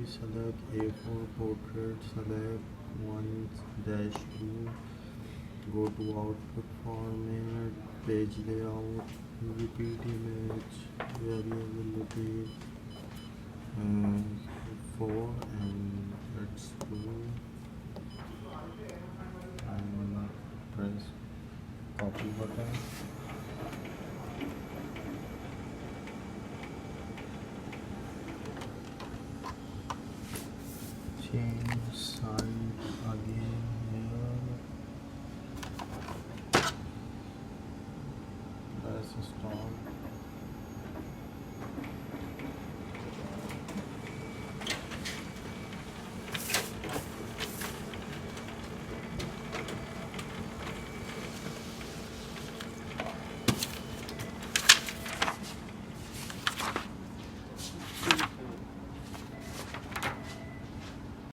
select A4 portrait, select 1-2, go to output format, page layout, repeat image, variability, and 4, and let's do and press copy button. Change side again here. Press stop.